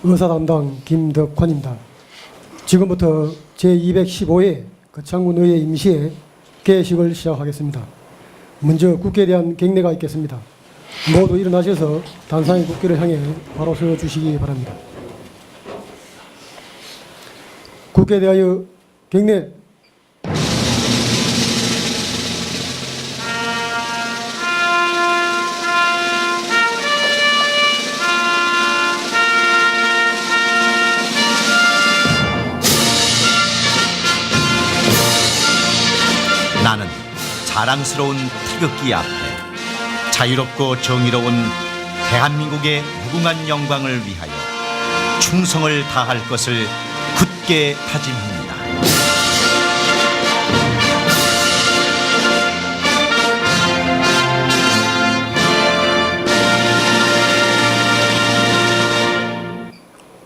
의사담당 김덕환입니다. 지금부터 제215회 거창군의회 임시회 개회식을 시작하겠습니다. 먼저 국회에 대한 경례가 있겠습니다. 모두 일어나셔서 단상의 국기를 향해 바로 서주시기 바랍니다. 국회에 대하여 경례. 나는 자랑스러운 태극기 앞에 자유롭고 정의로운 대한민국의 무궁한 영광을 위하여 충성을 다할 것을 굳게 다짐합니다.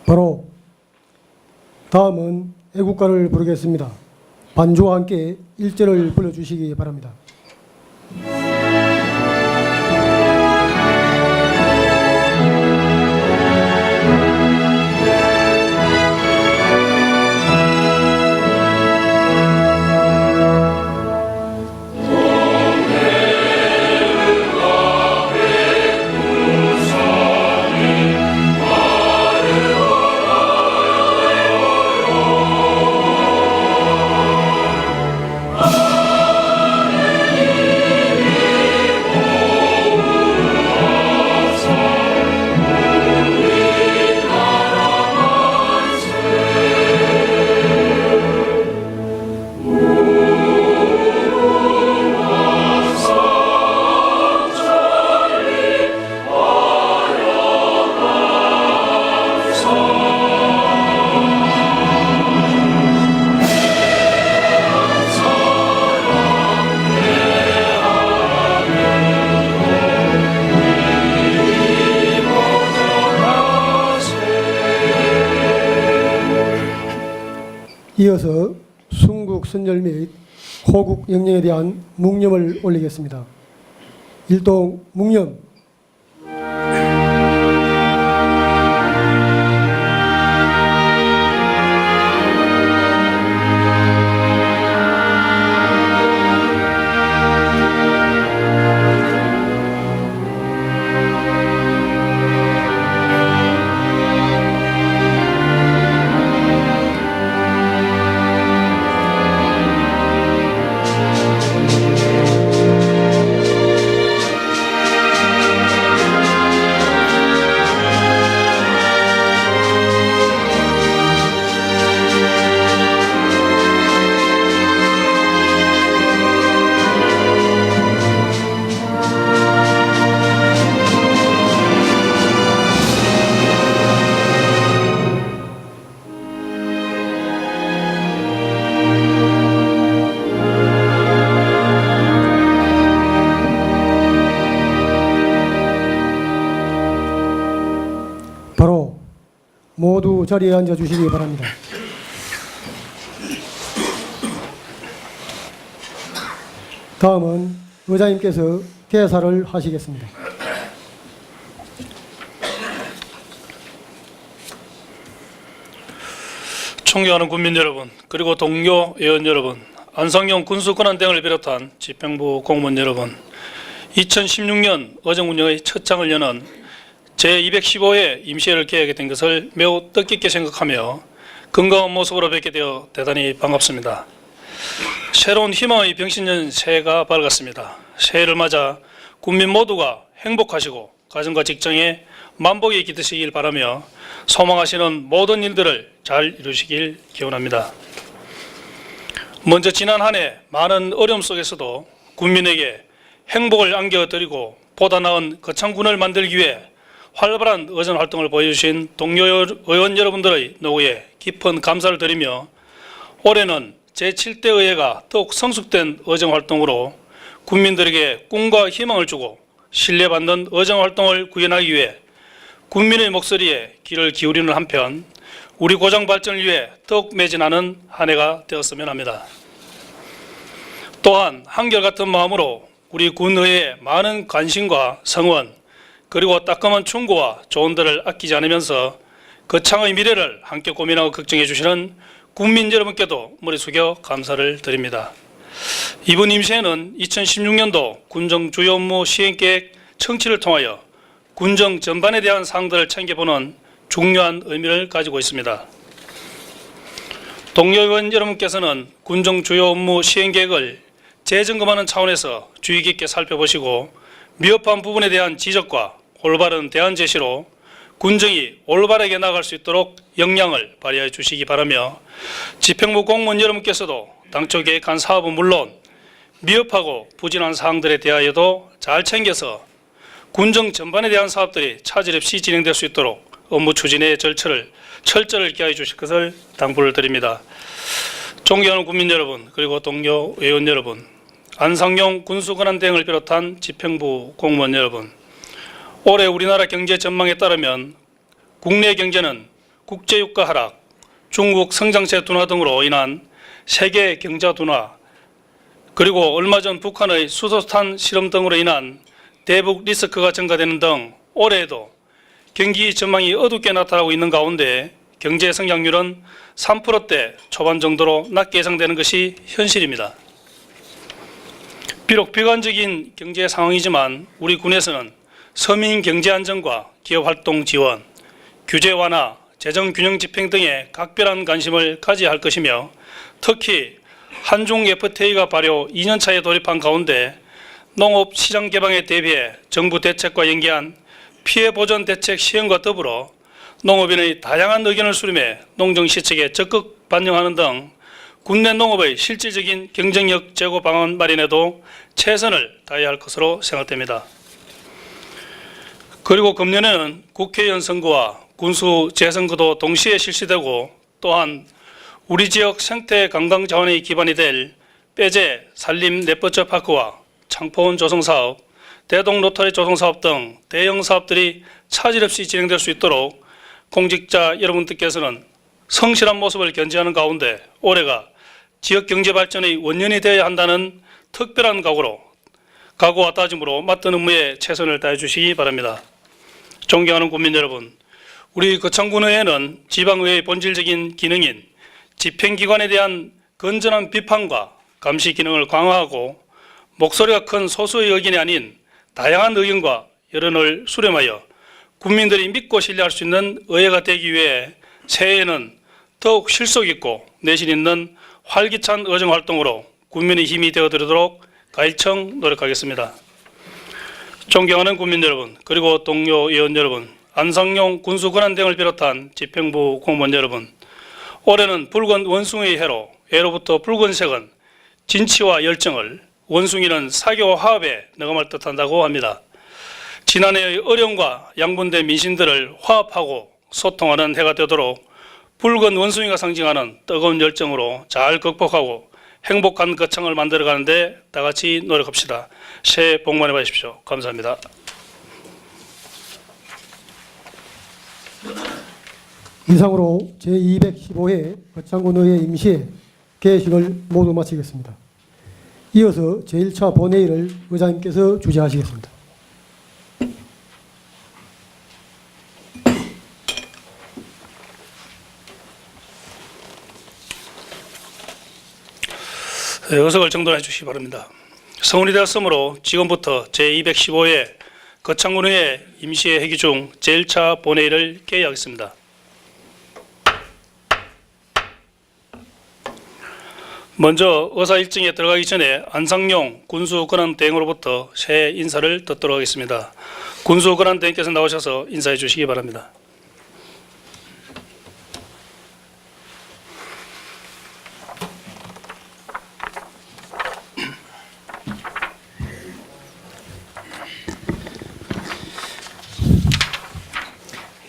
바로 다음은 애국가를 부르겠습니다. 반주와 함께 1절을 불러주시기 바랍니다. 이어서 순국 선열 및 호국 영령에 대한 묵념을 올리겠습니다. 일동 묵념. 바로 모두 자리에 앉아 주시기 바랍니다. 다음은 의장님께서 개사를 하시겠습니다. 존경하는 국민 여러분, 그리고 동료 의원 여러분, 안상용 군수권한 등을 비롯한 집행부 공무원 여러분, 2016년 의정운영의 첫 장을 여는 제215회 임시회를 개하게 된 것을 매우 뜻깊게 생각하며 건강한 모습으로 뵙게 되어 대단히 반갑습니다. 새로운 희망의 병신년 새해가 밝았습니다. 새해를 맞아 국민 모두가 행복하시고 가정과 직장에 만복이 깃드시길 바라며 소망하시는 모든 일들을 잘 이루시길 기원합니다. 먼저 지난 한 해 많은 어려움 속에서도 국민에게 행복을 안겨드리고 보다 나은 거창군을 만들기 위해 활발한 의정 활동을 보여주신 동료 의원 여러분들의 노고에 깊은 감사를 드리며 올해는 제7대 의회가 더욱 성숙된 의정 활동으로 국민들에게 꿈과 희망을 주고 신뢰받는 의정 활동을 구현하기 위해 국민의 목소리에 귀를 기울이는 한편 우리 고장 발전을 위해 더욱 매진하는 한 해가 되었으면 합니다. 또한 한결같은 마음으로 우리 군의회에 많은 관심과 성원 그리고 따끔한 충고와 조언들을 아끼지 않으면서 거창의 미래를 함께 고민하고 걱정해 주시는 국민 여러분께도 머리 숙여 감사를 드립니다. 이번 임시회는 2016년도 군정 주요 업무 시행계획 청취를 통하여 군정 전반에 대한 사항들을 챙겨보는 중요한 의미를 가지고 있습니다. 동료 의원 여러분께서는 군정 주요 업무 시행계획을 재점검하는 차원에서 주의 깊게 살펴보시고 미흡한 부분에 대한 지적과 올바른 대안 제시로 군정이 올바르게 나아갈 수 있도록 역량을 발휘해 주시기 바라며 집행부 공무원 여러분께서도 당초 계획한 사업은 물론 미흡하고 부진한 사항들에 대하여도 잘 챙겨서 군정 전반에 대한 사업들이 차질 없이 진행될 수 있도록 업무 추진의 절차를 철저히 기하해 주실 것을 당부를 드립니다. 존경하는 국민 여러분, 그리고 동료 의원 여러분, 안상용 군수권한대행을 비롯한 집행부 공무원 여러분, 올해 우리나라 경제 전망에 따르면 국내 경제는 국제유가 하락, 중국 성장세 둔화 등으로 인한 세계 경제 둔화, 그리고 얼마 전 북한의 수소탄 실험 등으로 인한 대북 리스크가 증가되는 등 올해에도 경기 전망이 어둡게 나타나고 있는 가운데 경제 성장률은 3%대 초반 정도로 낮게 예상되는 것이 현실입니다. 비록 비관적인 경제 상황이지만 우리 군에서는 서민 경제 안정과 기업 활동 지원, 규제 완화, 재정 균형 집행 등에 각별한 관심을 가져야 할 것이며 특히 한중 FTA가 발효 2년차에 돌입한 가운데 농업 시장 개방에 대비해 정부 대책과 연계한 피해 보전 대책 시행과 더불어 농업인의 다양한 의견을 수렴해 농정 시책에 적극 반영하는 등 국내 농업의 실질적인 경쟁력 제고 방안 마련에도 최선을 다해야 할 것으로 생각됩니다. 그리고 금년에는 국회의원 선거와 군수 재선거도 동시에 실시되고 또한 우리 지역 생태 관광 자원의 기반이 될 빼제 산림 넷버처 파크와 창포원 조성사업, 대동 로터리 조성사업 등 대형 사업들이 차질 없이 진행될 수 있도록 공직자 여러분들께서는 성실한 모습을 견지하는 가운데 올해가 지역 경제 발전의 원년이 되어야 한다는 특별한 각오와 다짐으로 맡은 업무에 최선을 다해 주시기 바랍니다. 존경하는 국민 여러분, 우리 거창군의회는 지방의회의 본질적인 기능인 집행기관에 대한 건전한 비판과 감시 기능을 강화하고 목소리가 큰 소수의 의견이 아닌 다양한 의견과 여론을 수렴하여 국민들이 믿고 신뢰할 수 있는 의회가 되기 위해 새해에는 더욱 실속 있고 내실 있는 활기찬 의정활동으로 국민의 힘이 되어드리도록 가일청 노력하겠습니다. 존경하는 국민 여러분, 그리고 동료 의원 여러분, 안상용 군수권한대행을 비롯한 집행부 공무원 여러분, 올해는 붉은 원숭이의 해로 해로부터 붉은색은 진치와 열정을, 원숭이는 사교와 화합에 능함을 뜻한다고 합니다. 지난해의 어려움과 양분된 민심들을 화합하고 소통하는 해가 되도록 붉은 원숭이가 상징하는 뜨거운 열정으로 잘 극복하고 행복한 거창을 만들어가는데 다같이 노력합시다. 새해 복 많이 받으십시오. 감사합니다. 이상으로 제215회 거창군의회 임시회 개회식을 모두 마치겠습니다. 이어서 제1차 본회의를 의장님께서 주재하시겠습니다. 의석을 정돈해 주시기 바랍니다. 성운이 되었으므로 지금부터 제215회 거창군의회 임시회 회기 중 제1차 본회의를 개의하겠습니다. 먼저 의사 일정에 들어가기 전에 안상용 군수권한대행으로부터 새해 인사를 듣도록 하겠습니다. 군수권한대행께서 나오셔서 인사해 주시기 바랍니다.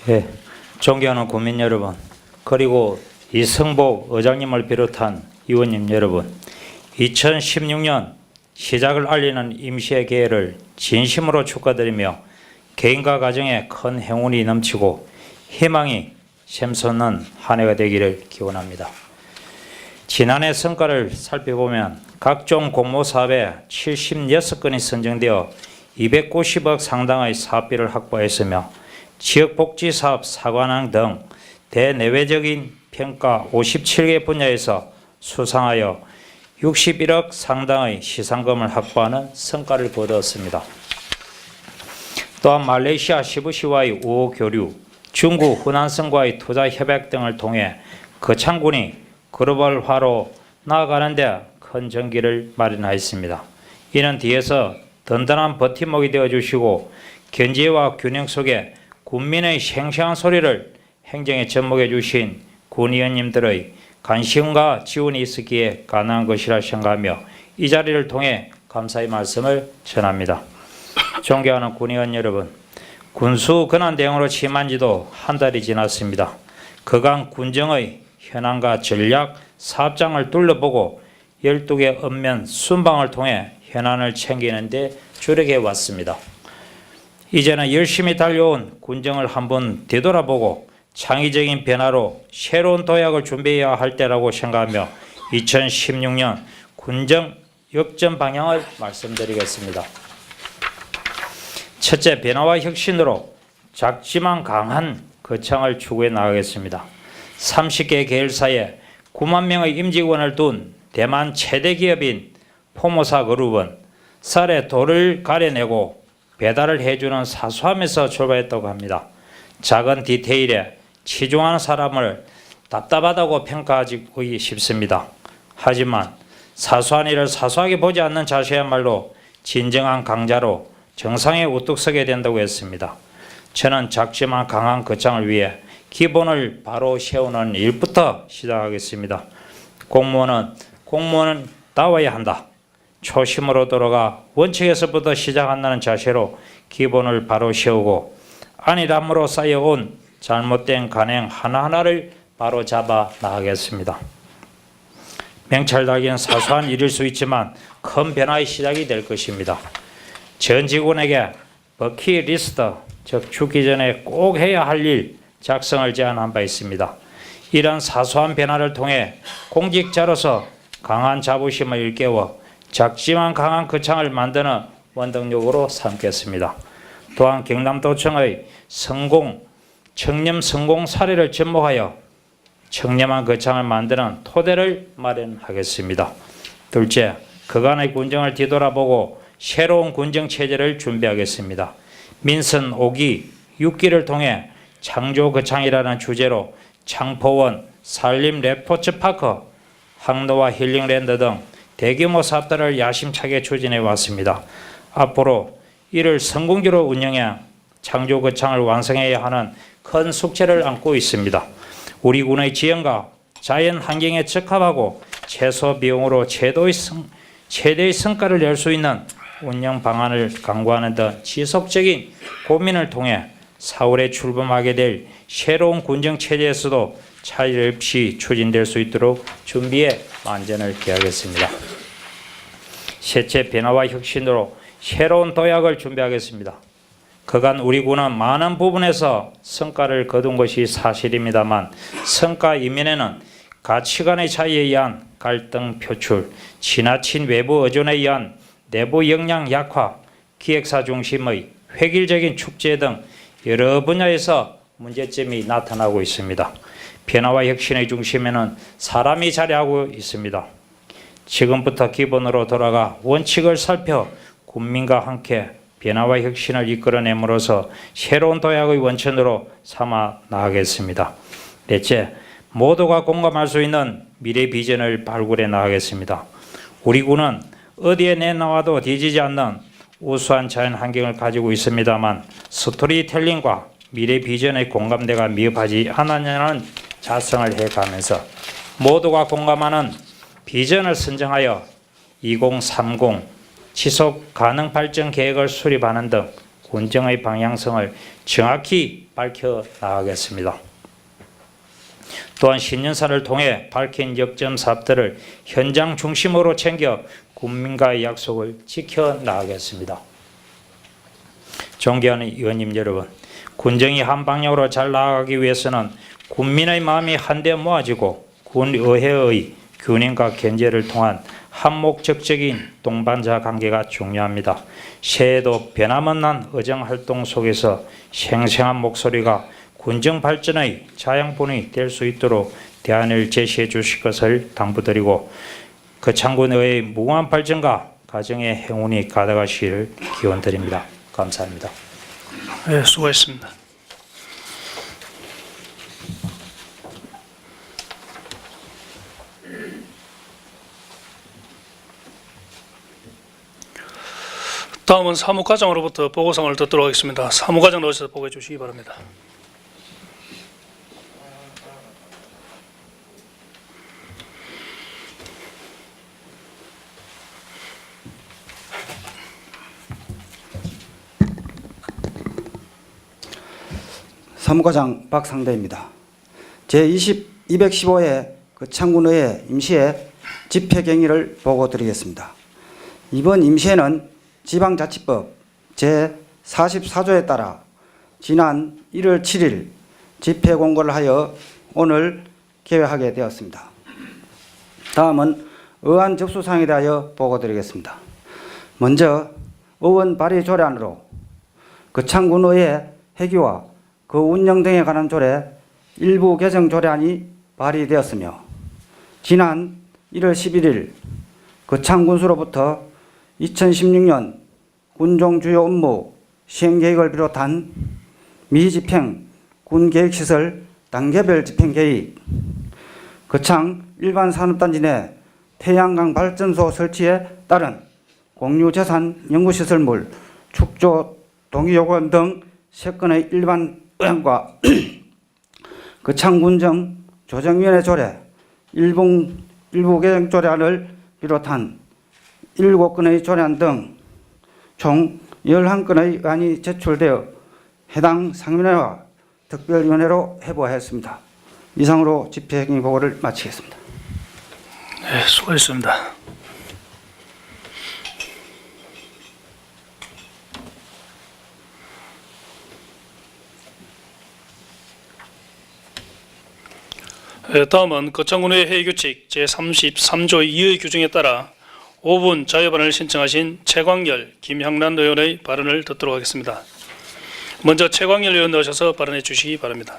예, 존경하는 국민 여러분, 그리고 이성복 의장님을 비롯한 의원님 여러분, 2016년 시작을 알리는 임시회 개회를 진심으로 축하드리며 개인과 가정에 큰 행운이 넘치고 희망이 샘솟는 한 해가 되기를 기원합니다. 지난해 성과를 살펴보면 각종 공모사업에 76건이 선정되어 290억 상당의 사업비를 확보했으며 지역복지사업 사관왕 등 대내외적인 평가 57개 분야에서 수상하여 61억 상당의 시상금을 확보하는 성과를 거두었습니다. 또한 말레이시아 시부시와의 우호 교류, 중국 후난성과의 투자 협약 등을 통해 거창군이 글로벌화로 나아가는 데 큰 전기를 마련하였습니다. 이는 뒤에서 든든한 버팀목이 되어주시고 견제와 균형 속에 군민의 생생한 소리를 행정에 접목해 주신 군의원님들의 관심과 지원이 있었기에 가능한 것이라 생각하며 이 자리를 통해 감사의 말씀을 전합니다. 존경하는 군의원 여러분, 군수 권한 대응으로 취임한 지도 한 달이 지났습니다. 그간 군정의 현안과 전략, 사업장을 둘러보고 12개 읍면 순방을 통해 현안을 챙기는 데 주력해 왔습니다. 이제는 열심히 달려온 군정을 한번 되돌아보고 창의적인 변화로 새로운 도약을 준비해야 할 때라고 생각하며 2016년 군정 역전 방향을 말씀드리겠습니다. 첫째, 변화와 혁신으로 작지만 강한 거창을 추구해 나가겠습니다. 30개 계열사에 9만 명의 임직원을 둔 대만 최대 기업인 포모사 그룹은 쌀에 돌을 가려내고 배달을 해주는 사소함에서 출발했다고 합니다. 작은 디테일에 치중하는 사람을 답답하다고 평가하기 쉽습니다. 하지만 사소한 일을 사소하게 보지 않는 자세야말로 진정한 강자로 정상에 우뚝 서게 된다고 했습니다. 저는 작지만 강한 거창을 위해 기본을 바로 세우는 일부터 시작하겠습니다. 공무원은 따와야 한다. 초심으로 돌아가 원칙에서부터 시작한다는 자세로 기본을 바로 세우고 안일함으로 쌓여온 잘못된 관행 하나하나를 바로 잡아 나가겠습니다. 명찰하기는 사소한 일일 수 있지만 큰 변화의 시작이 될 것입니다. 전 직원에게 버킷리스트, 즉 죽기 전에 꼭 해야 할 일 작성을 제안한 바 있습니다. 이런 사소한 변화를 통해 공직자로서 강한 자부심을 일깨워 작지만 강한 거창을 만드는 원동력으로 삼겠습니다. 또한 경남도청의 청렴 성공 사례를 접목하여 청렴한 거창을 만드는 토대를 마련하겠습니다. 둘째, 그간의 군정을 뒤돌아보고 새로운 군정체제를 준비하겠습니다. 민선 5기, 6기를 통해 창조 거창이라는 주제로 창포원, 산림 레포츠파크, 항로와 힐링랜드 등 대규모 사업들을 야심차게 추진해 왔습니다. 앞으로 이를 성공적으로 운영해 창조 거창을 완성해야 하는 큰 숙제를 안고 있습니다. 우리 군의 지형과 자연 환경에 적합하고 최소 비용으로 최대의 성과를 낼 수 있는 운영 방안을 강구하는 등 지속적인 고민을 통해 4월에 출범하게 될 새로운 군정체제에서도 차질 없이 추진될 수 있도록 준비에 만전을 기하겠습니다. 셋째, 변화와 혁신으로 새로운 도약을 준비하겠습니다. 그간 우리 군은 많은 부분에서 성과를 거둔 것이 사실입니다만 성과 이면에는 가치관의 차이에 의한 갈등 표출, 지나친 외부 의존에 의한 내부 역량 약화, 기획사 중심의 획일적인 축제 등 여러 분야에서 문제점이 나타나고 있습니다. 변화와 혁신의 중심에는 사람이 자리하고 있습니다. 지금부터 기본으로 돌아가 원칙을 살펴 국민과 함께 변화와 혁신을 이끌어냄으로써 새로운 도약의 원천으로 삼아 나가겠습니다. 넷째, 모두가 공감할 수 있는 미래 비전을 발굴해 나가겠습니다. 우리 군은 어디에 내놔도 뒤지지 않는 우수한 자연 환경을 가지고 있습니다만 스토리텔링과 미래 비전의 공감대가 미흡하지 않았냐는 자성을 해가면서 모두가 공감하는 비전을 선정하여 2030 지속 가능 발전 계획을 수립하는 등 군정의 방향성을 정확히 밝혀 나가겠습니다. 또한 신년사를 통해 밝힌 역점 사업들을 현장 중심으로 챙겨 국민과의 약속을 지켜 나가겠습니다. 존경하는 의원님 여러분, 군정이 한 방향으로 잘 나아가기 위해서는 국민의 마음이 한데 모아지고 군의회의 균형과 견제를 통한 한목적적인 동반자 관계가 중요합니다. 새해에도 변함없는 의정활동 속에서 생생한 목소리가 군정 발전의 자양분이 될 수 있도록 대안을 제시해 주실 것을 당부드리고 거창군의 무궁한 발전과 가정의 행운이 가득하시기를 기원드립니다. 감사합니다. 네, 수고했습니다. 다음은 사무과장으로부터 보고상을 듣도록 하겠습니다. 사무과장 나오셔서 보고해 주시기 바랍니다. 사무과장 박상대입니다. 제215회 거창군의회 임시회 집회경위를 보고드리겠습니다. 이번 임시회는 지방자치법 제44조에 따라 지난 1월 7일 집회 공고를 하여 오늘 개회하게 되었습니다. 다음은 의안 접수사항에 대하여 보고드리겠습니다. 먼저 의원 발의 조례안으로 거창군의회 회기와 그 운영 등에 관한 조례 일부 개정 조례안이 발의되었으며 지난 1월 11일 거창군수로부터 2016년 군종 주요 업무 시행계획을 비롯한 미집행 군계획시설 단계별 집행계획, 거창 일반산업단지 내 태양광 발전소 설치에 따른 공유재산 연구시설물 축조 동의요건 등 3건의 일반 의안과 거창군정 조정위원회 조례 일부 개정 조례안을 비롯한 7건의 조례안 등 총 11건의 의안이 제출되어 해당 상임위원회와 특별위원회로 회부하였습니다. 이상으로 집회경위 보고를 마치겠습니다. 네, 수고했습니다. 다음은 거창군의 회의규칙 제33조 2의 규정에 따라 5분 자유발언을 신청하신 최광열, 김향란 의원의 발언을 듣도록 하겠습니다. 먼저 최광열 의원 나오셔서 발언해 주시기 바랍니다.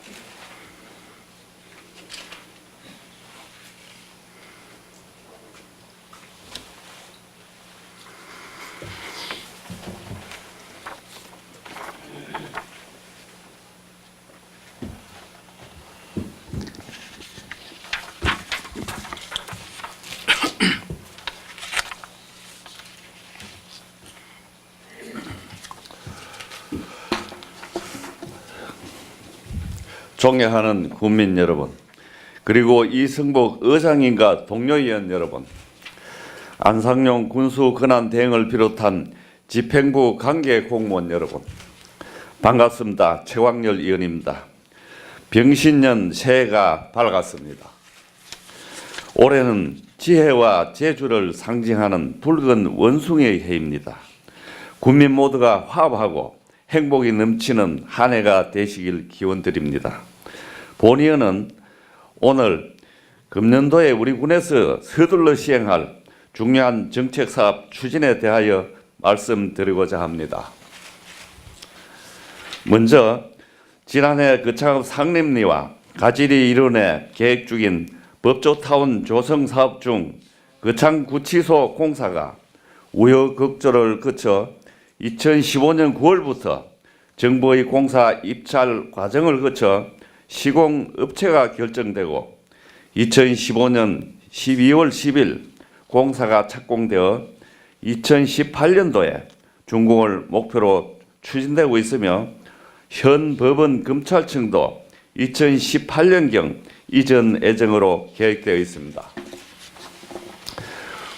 존경하는 국민 여러분, 그리고 이승복 의장님과 동료위원 여러분, 안상용 군수 권한 대행을 비롯한 집행부 관계 공무원 여러분, 반갑습니다. 최광열 의원입니다. 병신년 새해가 밝았습니다. 올해는 지혜와 재주를 상징하는 붉은 원숭이의 해입니다. 국민 모두가 화합하고 행복이 넘치는 한 해가 되시길 기원드립니다. 본의원은 오늘 금년도에 우리 군에서 서둘러 시행할 중요한 정책사업 추진에 대하여 말씀드리고자 합니다. 먼저 지난해 거창 상림리와 가지리 일원에 계획 중인 법조타운 조성 사업 중 거창 구치소 공사가 우여곡절을 거쳐 2015년 9월부터 정부의 공사 입찰 과정을 거쳐 시공업체가 결정되고 2015년 12월 10일 공사가 착공되어 2018년도에 준공을 목표로 추진되고 있으며 현 법원 검찰청도 2018년경 이전 예정으로 계획되어 있습니다.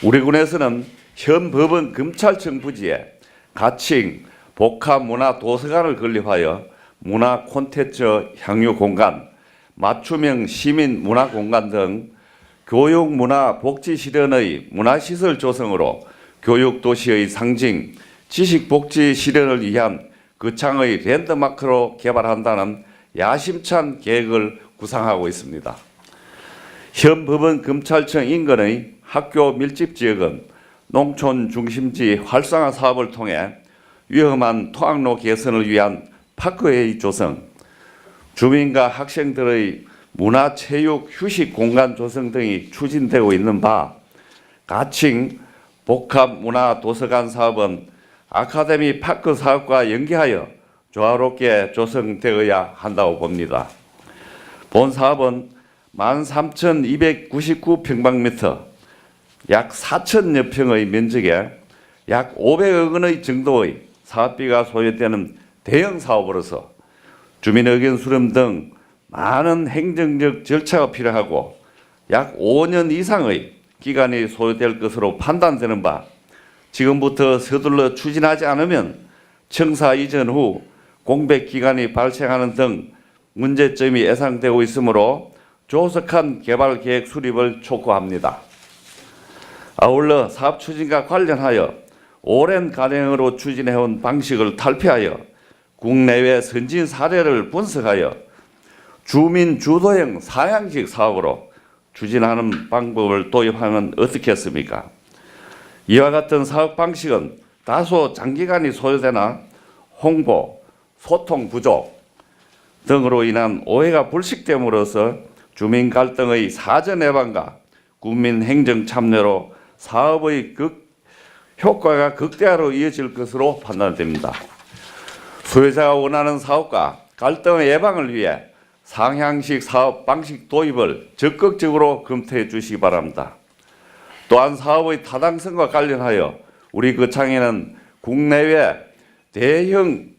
우리 군에서는 현 법원 검찰청 부지에 가칭 복합문화도서관을 건립하여 문화 콘텐츠 향유 공간, 맞춤형 시민 문화 공간 등 교육 문화 복지 실현의 문화시설 조성으로 교육 도시의 상징, 지식 복지 실현을 위한 거창의 랜드마크로 개발한다는 야심찬 계획을 구상하고 있습니다. 현 법원 검찰청 인근의 학교 밀집 지역은 농촌 중심지 활성화 사업을 통해 위험한 토학로 개선을 위한 파크웨이 조성, 주민과 학생들의 문화, 체육, 휴식 공간 조성 등이 추진되고 있는 바 가칭 복합 문화 도서관 사업은 아카데미 파크 사업과 연계하여 조화롭게 조성되어야 한다고 봅니다. 본 사업은 13,299평방미터, 약 4천여 평의 면적에 약 500억 원의 정도의 사업비가 소요되는 대형 사업으로서 주민 의견 수렴 등 많은 행정적 절차가 필요하고 약 5년 이상의 기간이 소요될 것으로 판단되는 바 지금부터 서둘러 추진하지 않으면 청사 이전 후 공백 기간이 발생하는 등 문제점이 예상되고 있으므로 조속한 개발 계획 수립을 촉구합니다. 아울러 사업 추진과 관련하여 오랜 간행으로 추진해온 방식을 탈피하여 국내외 선진 사례를 분석하여 주민 주도형 상향식 사업으로 추진하는 방법을 도입하면 어떻겠습니까? 이와 같은 사업 방식은 다소 장기간이 소요되나 홍보, 소통 부족 등으로 인한 오해가 불식됨으로써 주민 갈등의 사전 예방과 국민 행정 참여로 사업의 효과가 극대화로 이어질 것으로 판단됩니다. 수요자가 원하는 사업과 갈등의 예방을 위해 상향식 사업 방식 도입을 적극적으로 검토해 주시기 바랍니다. 또한 사업의 타당성과 관련하여 우리 거창에는 국내외 대형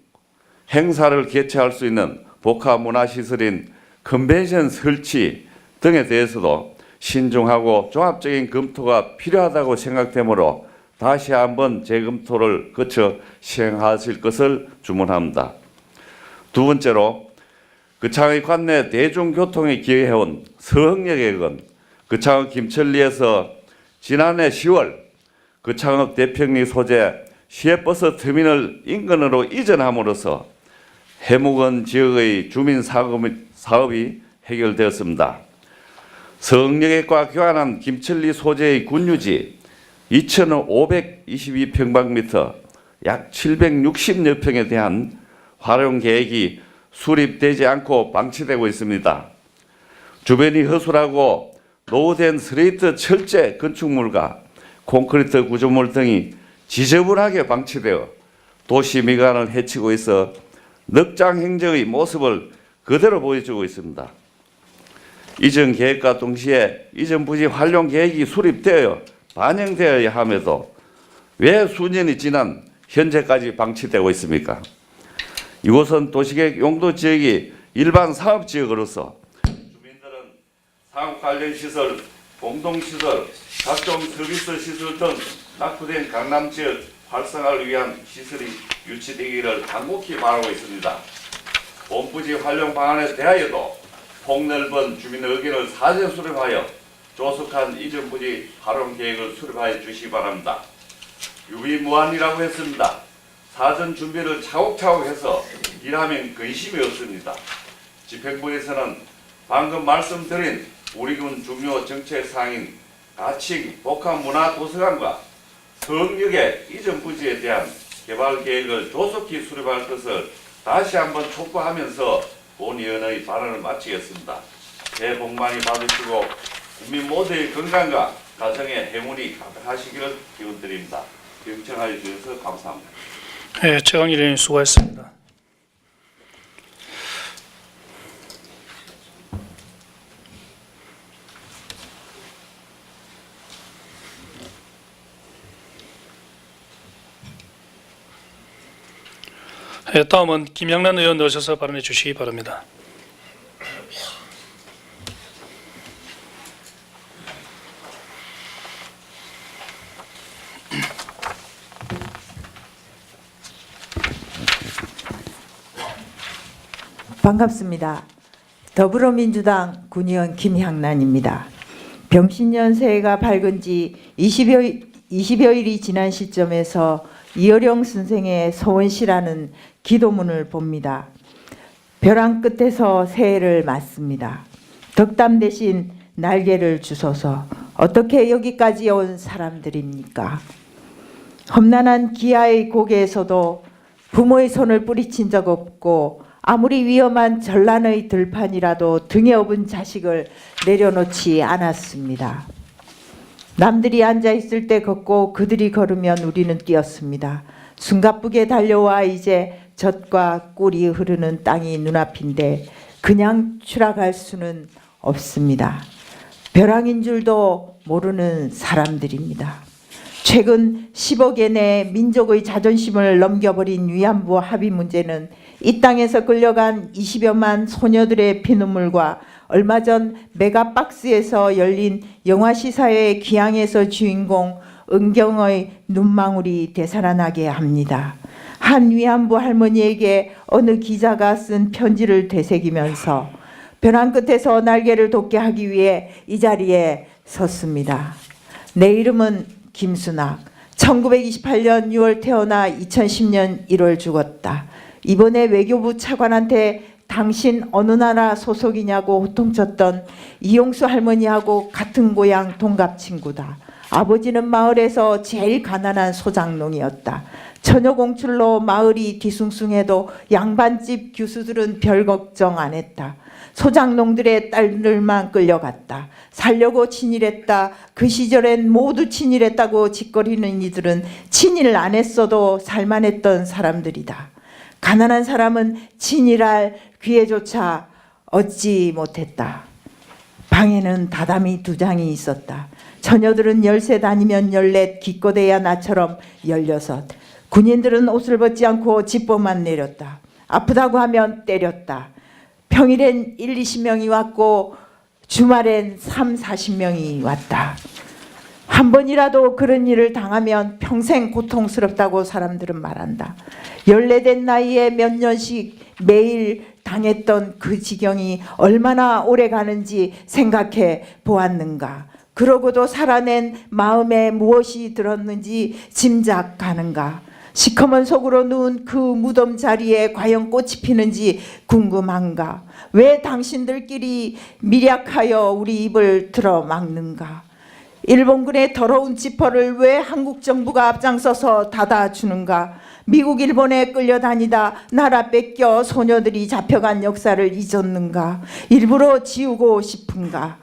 행사를 개최할 수 있는 복합문화시설인 컨벤션 설치 등에 대해서도 신중하고 종합적인 검토가 필요하다고 생각되므로 다시 한번 재검토를 거쳐 시행하실 것을 주문합니다. 두 번째로 거창의 관내 대중교통에 기여해온 서흥역역은 거창 김천리에서 지난해 10월 거창읍 대평리 소재 시외버스 터미널 인근으로 이전함으로써 해묵은 지역의 주민 사업이 해결되었습니다. 서흥역역과 교환한 김천리 소재의 군유지 2,522평방미터 약 760여 평에 대한 활용 계획이 수립되지 않고 방치되고 있습니다. 주변이 허술하고 노후된 스레이트 철제 건축물과 콘크리트 구조물 등이 지저분하게 방치되어 도시 미관을 해치고 있어 넉장 행정의 모습을 그대로 보여주고 있습니다. 이전 계획과 동시에 이전 부지 활용 계획이 수립되어 반영되어야 함에도 왜 수년이 지난 현재까지 방치되고 있습니까? 이곳은 도시계획 용도 지역이 일반 사업 지역으로서 주민들은 사업 관련 시설, 공동시설, 각종 서비스 시설 등 낙후된 강남 지역 활성화를 위한 시설이 유치되기를 간곡히 바라고 있습니다. 본부지 활용 방안에 대하여도 폭넓은 주민 의견을 사전 수립하여 조속한 이전 부지 활용 계획을 수립하여 주시기 바랍니다. 유비무환이라고 했습니다. 사전 준비를 차곡차곡 해서 일하면 근심이 없습니다. 집행부에서는 방금 말씀드린 우리군 중요 정책 사항인 가칭 복합문화도서관과 서흥역의 이전 부지에 대한 개발 계획을 조속히 수립할 것을 다시 한번 촉구하면서 본위원의 발언을 마치겠습니다. 새해 복 많이 받으시고 국민 모두의 건강과 가정의 행운이 가득하시기를 기원드립니다. 경청하여 주셔서 감사합니다. 네, 최강일 의원님 수고했습니다. 네, 다음은 김양란 의원 나오셔서 발언해 주시기 바랍니다. 반갑습니다. 더불어민주당 군의원 김향란입니다. 병신년 새해가 밝은 지 20여일이 지난 시점에서 이어령 선생의 소원시라는 기도문을 봅니다. 벼랑 끝에서 새해를 맞습니다. 덕담 대신 날개를 주소서. 어떻게 여기까지 온 사람들입니까? 험난한 기아의 고개에서도 부모의 손을 뿌리친 적 없고 아무리 위험한 전란의 들판이라도 등에 업은 자식을 내려놓지 않았습니다. 남들이 앉아 있을 때 걷고 그들이 걸으면 우리는 뛰었습니다. 숨가쁘게 달려와 이제 젖과 꿀이 흐르는 땅이 눈앞인데 그냥 추락할 수는 없습니다. 벼랑인 줄도 모르는 사람들입니다. 최근 10억에 내 민족의 자존심을 넘겨버린 위안부 합의 문제는 이 땅에서 끌려간 20여만 소녀들의 피눈물과 얼마 전 메가박스에서 열린 영화시사회 기항에서 주인공 은경의 눈망울이 되살아나게 합니다. 한 위안부 할머니에게 어느 기자가 쓴 편지를 되새기면서 벼랑 끝에서 날개를 돋게 하기 위해 이 자리에 섰습니다. 내 이름은 김순학. 1928년 6월 태어나 2010년 1월 죽었다. 이번에 외교부 차관한테 당신 어느 나라 소속이냐고 호통쳤던 이용수 할머니하고 같은 고향 동갑 친구다. 아버지는 마을에서 제일 가난한 소장농이었다. 처녀 공출로 마을이 뒤숭숭해도 양반집 교수들은 별 걱정 안 했다. 소장농들의 딸들만 끌려갔다. 살려고 친일했다. 그 시절엔 모두 친일했다고 짓거리는 이들은 친일 안 했어도 살만했던 사람들이다. 가난한 사람은 친일할 기회조차 얻지 못했다. 방에는 다담이 2장이 있었다. 처녀들은 13 아니면 14, 기껏해야 나처럼 16. 군인들은 옷을 벗지 않고 지퍼만 내렸다. 아프다고 하면 때렸다. 평일엔 1, 20명이 왔고 주말엔 3, 40명이 왔다. 한 번이라도 그런 일을 당하면 평생 고통스럽다고 사람들은 말한다. 14된 나이에 몇 년씩 매일 당했던 그 지경이 얼마나 오래 가는지 생각해 보았는가. 그러고도 살아낸 마음에 무엇이 들었는지 짐작 가는가. 시커먼 속으로 누운 그 무덤 자리에 과연 꽃이 피는지 궁금한가. 왜 당신들끼리 미략하여 우리 입을 틀어막는가. 일본군의 더러운 지퍼를 왜 한국 정부가 앞장서서 닫아주는가. 미국 일본에 끌려다니다 나라 뺏겨 소녀들이 잡혀간 역사를 잊었는가. 일부러 지우고 싶은가.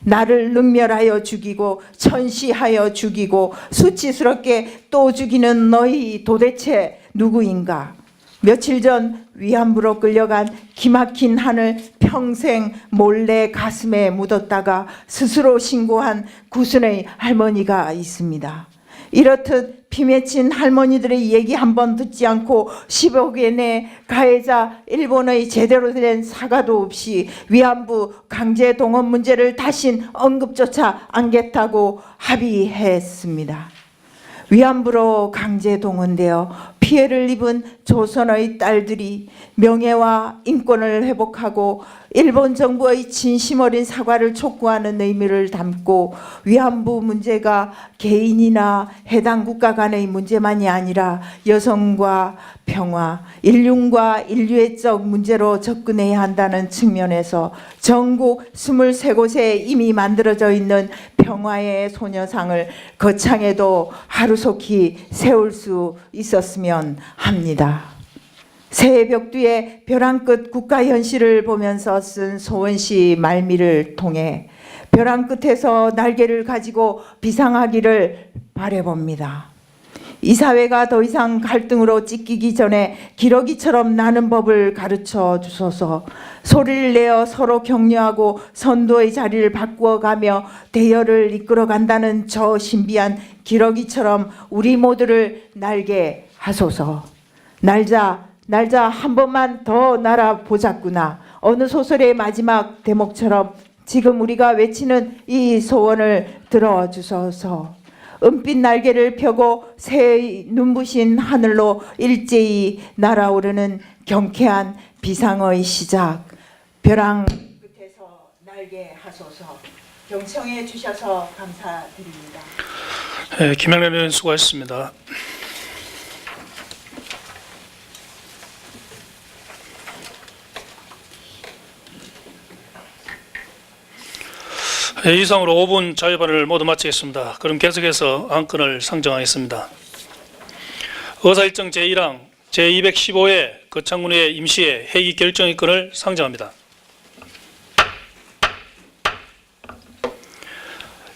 나를 능멸하여 죽이고 천시하여 죽이고 수치스럽게 또 죽이는 너희 도대체 누구인가. 며칠 전 위안부로 끌려간 기막힌 한을 평생 몰래 가슴에 묻었다가 스스로 신고한 구순의 할머니가 있습니다. 이렇듯 피맺힌 할머니들의 얘기 한 번 듣지 않고 10억에 내 가해자 일본의 제대로 된 사과도 없이 위안부 강제 동원 문제를 다신 언급조차 안겠다고 합의했습니다. 위안부로 강제 동원되어 피해를 입은 조선의 딸들이 명예와 인권을 회복하고 일본 정부의 진심 어린 사과를 촉구하는 의미를 담고 위안부 문제가 개인이나 해당 국가 간의 문제만이 아니라 여성과 평화, 인륜과 인류애적 문제로 접근해야 한다는 측면에서 전국 23곳에 이미 만들어져 있는 평화의 소녀상을 거창에도 하루속히 세울 수 있었으면 합니다. 새해 벽두에 벼랑 끝 국가 현실을 보면서 쓴 소원시 말미를 통해 벼랑 끝에서 날개를 가지고 비상하기를 바라봅니다. 이 사회가 더 이상 갈등으로 찢기기 전에 기러기처럼 나는 법을 가르쳐 주소서. 소리를 내어 서로 격려하고 선도의 자리를 바꾸어가며 대열을 이끌어간다는 저 신비한 기러기처럼 우리 모두를 날게 하소서. 날자 한 번만 더 날아보자꾸나. 어느 소설의 마지막 대목처럼 지금 우리가 외치는 이 소원을 들어주소서. 은빛 날개를 펴고 새의 눈부신 하늘로 일제히 날아오르는 경쾌한 비상의 시작. 벼랑 끝에서 날개 하소서. 경청해 주셔서 감사드립니다. 김영래 의원 수고하셨습니다. 이상으로 5분 자유발언을 모두 마치겠습니다. 그럼 계속해서 안건을 상정하겠습니다. 의사일정 제1항 제215회 거창군의 임시회 회기 결정의건을 상정합니다.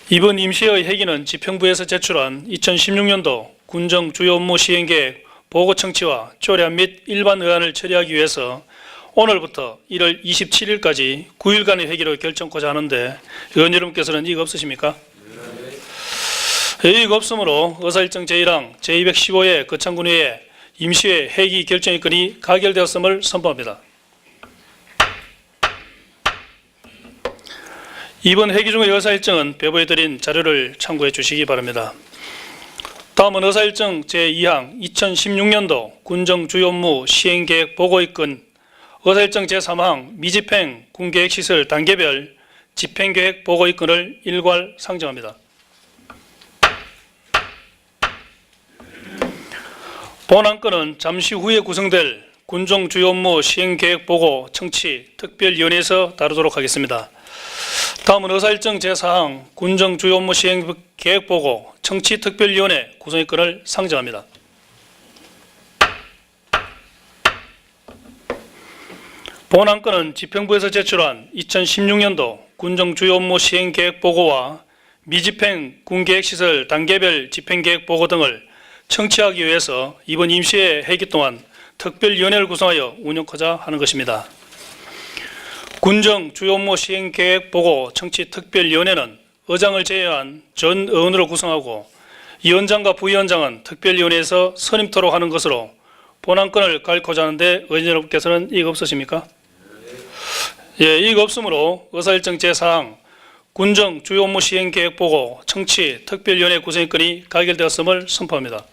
이번 임시회의 회기는 지평부에서 제출한 2016년도 군정 주요 업무 시행계획 보고 청취와 조례안 및 일반 의안을 처리하기 위해서 오늘부터 1월 27일까지 9일간의 회기로 결정코자 하는데 의원 여러분께서는 이의가 없으십니까? 의의가 없으므로 의사일정 제1항 제215회 거창군회의 임시회 회기 결정의건이 가결되었음을 선포합니다. 이번 회기 중의 의사일정은 배부해드린 자료를 참고해 주시기 바랍니다. 다음은 의사일정 제2항 2016년도 군정 주요 업무 시행계획 보고의건, 의사일정 제3항 미집행 군계획시설 단계별 집행계획 보고의건을 일괄 상정합니다. 본안건은 잠시 후에 구성될 군정 주요 업무 시행계획 보고 청취 특별위원회에서 다루도록 하겠습니다. 다음은 의사일정 제4항 군정 주요 업무 시행 계획 보고 청취 특별위원회 구성의 건을 상정합니다. 본안건은 지평부에서 제출한 2016년도 군정 주요 업무 시행 계획 보고와 미집행 군계획시설 단계별 집행계획 보고 등을 청취하기 위해서 이번 임시회 회기 동안 특별위원회를 구성하여 운영하자 하는 것입니다. 군정 주요 업무 시행 계획 보고 청취 특별위원회는 의장을 제외한 전 의원으로 구성하고 위원장과 부위원장은 특별위원회에서 선임토록 하는 것으로 본안건을 가리고자 하는데 의원 여러분께서는 이의가 없으십니까? 예, 이의가 없으므로 의사일정 제4항 군정 주요 업무 시행 계획 보고 청취 특별위원회 구성의 건이 가결되었음을 선포합니다.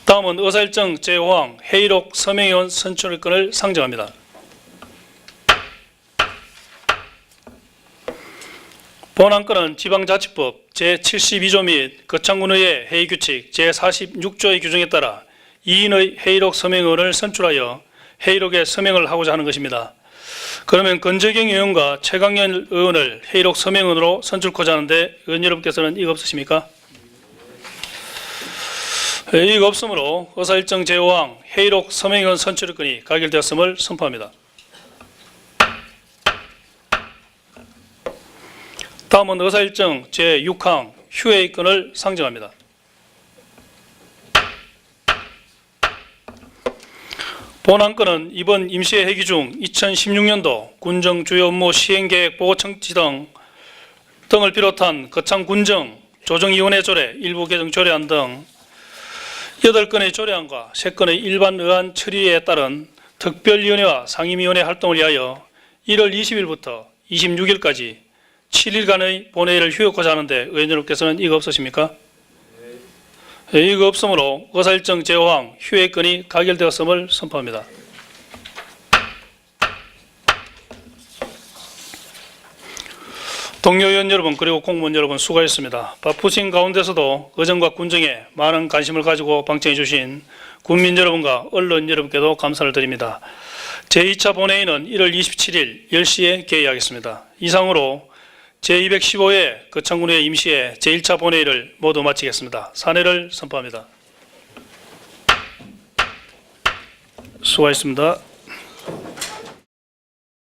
다음은 의사일정 제5항 회의록 서명위원 선출의 건을 상정합니다. 본안건은 지방자치법 제72조 및 거창군의회 회의규칙 제46조의 규정에 따라 2인의 회의록 서명위원을 선출하여 회의록에 서명을 하고자 하는 것입니다. 그러면 권재경 의원과 최강현 의원을 회의록 서명위원으로 선출하고자 하는데 의원 여러분께서는 이의가 없으십니까? 이의가 없으므로 의사일정 제5항 회의록 서명위원 선출의 건이 가결되었음을 선포합니다. 다음은 의사일정 제6항 휴회의 건을 상정합니다. 본안건은 이번 임시회 회기 중 2016년도 군정 주요 업무 시행계획 보고 청취 등을 비롯한 거창 군정 조정위원회 조례 일부 개정 조례안 등 8건의 조례안과 3건의 일반 의안 처리에 따른 특별위원회와 상임위원회 활동을 위하여 1월 20일부터 26일까지 7일간의 본회의를 휴역하자 하는데 의원 여러분께서는 이의가 없으십니까? 이의가 없으므로 의사일정 제5항 휴회 건이 가결되었음을 선포합니다. 동료 의원 여러분 그리고 공무원 여러분 수고하셨습니다. 바쁘신 가운데서도 의정과 군정에 많은 관심을 가지고 방청해 주신 국민 여러분과 언론 여러분께도 감사를 드립니다. 제2차 본회의는 1월 27일 10시에 개의하겠습니다. 이상으로 제215회 거창군의 임시회 제1차 본회의를 모두 마치겠습니다. 산회를 선포합니다. 수고하셨습니다.